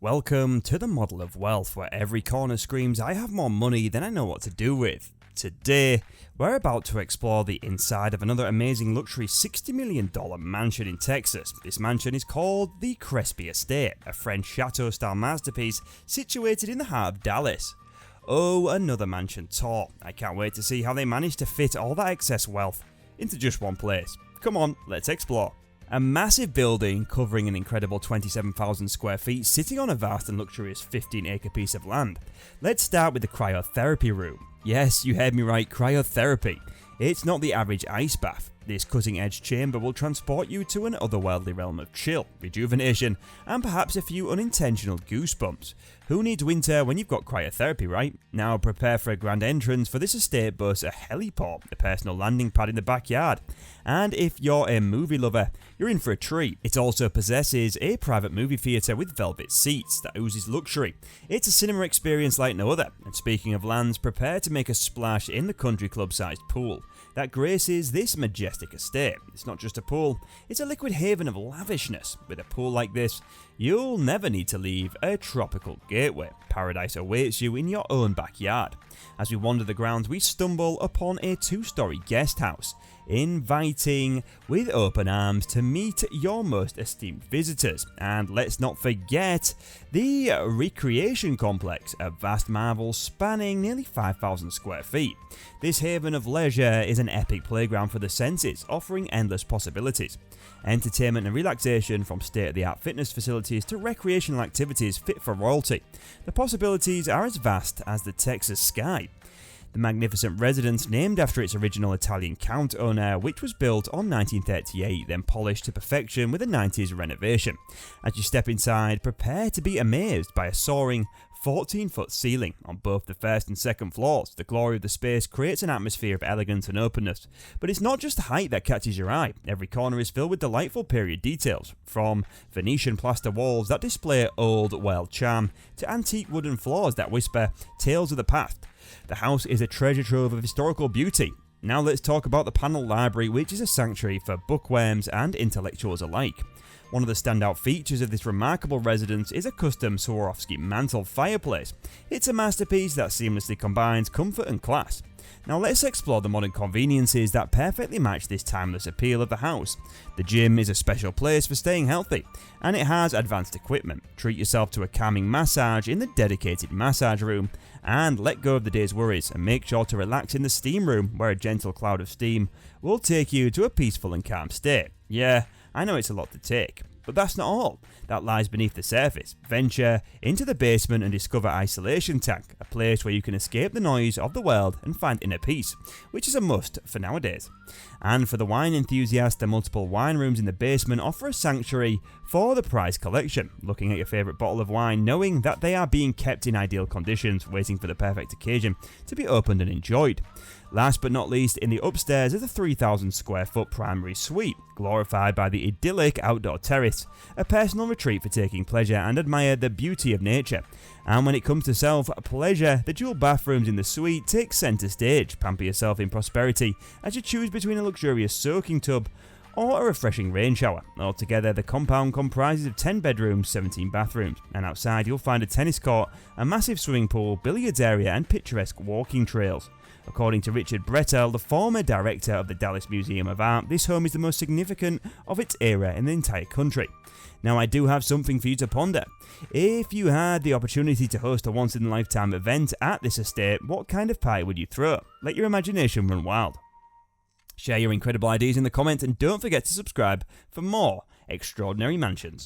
Welcome to the model of wealth where every corner screams I have more money than I know what to do with. Today, we're about to explore the inside of another amazing luxury $60 million mansion in Texas. This mansion is called the Crespi Estate, a French chateau-style masterpiece situated in the heart of Dallas. Oh, another mansion tour. I can't wait to see how they managed to fit all that excess wealth into just one place. Come on, let's explore. A massive building covering an incredible 27,000 square feet sitting on a vast and luxurious 15-acre piece of land. Let's start with the cryotherapy room. Yes, you heard me right, cryotherapy. It's not the average ice bath. This cutting-edge chamber will transport you to an otherworldly realm of chill, rejuvenation, and perhaps a few unintentional goosebumps. Who needs winter when you've got cryotherapy, right? Now prepare for a grand entrance, for this estate boasts a heliport, a personal landing pad in the backyard. And if you're a movie lover, you're in for a treat. It also possesses a private movie theatre with velvet seats that oozes luxury. It's a cinema experience like no other. And speaking of lands, prepare to make a splash in the country club-sized pool that graces this majestic estate. It's not just a pool, it's a liquid haven of lavishness. With a pool like this, you'll never need to leave a tropical gateway. Paradise awaits you in your own backyard. As we wander the grounds, we stumble upon a two-story guest house, inviting with open arms to meet your most esteemed visitors. And let's not forget the recreation complex, a vast marvel spanning nearly 5,000 square feet. This haven of leisure is an epic playground for the senses, offering endless possibilities. Entertainment and relaxation, from state-of-the-art fitness facilities to recreational activities fit for royalty. The possibilities are as vast as the Texas sky. The magnificent residence, named after its original Italian count owner, which was built on 1938, then polished to perfection with a 90s renovation. As you step inside, prepare to be amazed by a soaring 14-foot ceiling on both the first and second floors. The glory of the space creates an atmosphere of elegance and openness. But it's not just the height that catches your eye. Every corner is filled with delightful period details, from Venetian plaster walls that display old world charm to antique wooden floors that whisper tales of the past. The house is a treasure trove of historical beauty. Now let's talk about the panel library, which is a sanctuary for bookworms and intellectuals alike. One of the standout features of this remarkable residence is a custom Swarovski mantle fireplace. It's a masterpiece that seamlessly combines comfort and class. Now let's explore the modern conveniences that perfectly match this timeless appeal of the house. The gym is a special place for staying healthy, and it has advanced equipment. Treat yourself to a calming massage in the dedicated massage room, and let go of the day's worries and make sure to relax in the steam room, where a gentle cloud of steam will take you to a peaceful and calm state. Yeah, I know it's a lot to take, but that's not all that lies beneath the surface. Venture into the basement and discover Isolation Tank, a place where you can escape the noise of the world and find inner peace, which is a must for nowadays. And for the wine enthusiast, the multiple wine rooms in the basement offer a sanctuary for the prize collection. Looking at your favourite bottle of wine, knowing that they are being kept in ideal conditions, waiting for the perfect occasion to be opened and enjoyed. Last but not least, in the upstairs is a 3,000 square foot primary suite, glorified by the idyllic outdoor terrace, a personal retreat for taking pleasure and admire the beauty of nature. And when it comes to self-pleasure, the dual bathrooms in the suite take centre stage. Pamper yourself in prosperity as you choose between a luxurious soaking tub or a refreshing rain shower. Altogether, the compound comprises of 10 bedrooms, 17 bathrooms, and outside you'll find a tennis court, a massive swimming pool, billiards area, and picturesque walking trails. According to Richard Brettel, the former director of the Dallas Museum of Art, this home is the most significant of its era in the entire country. Now, I do have something for you to ponder. If you had the opportunity to host a once-in-a-lifetime event at this estate, what kind of party would you throw? Let your imagination run wild. Share your incredible ideas in the comments, and don't forget to subscribe for more extraordinary mansions.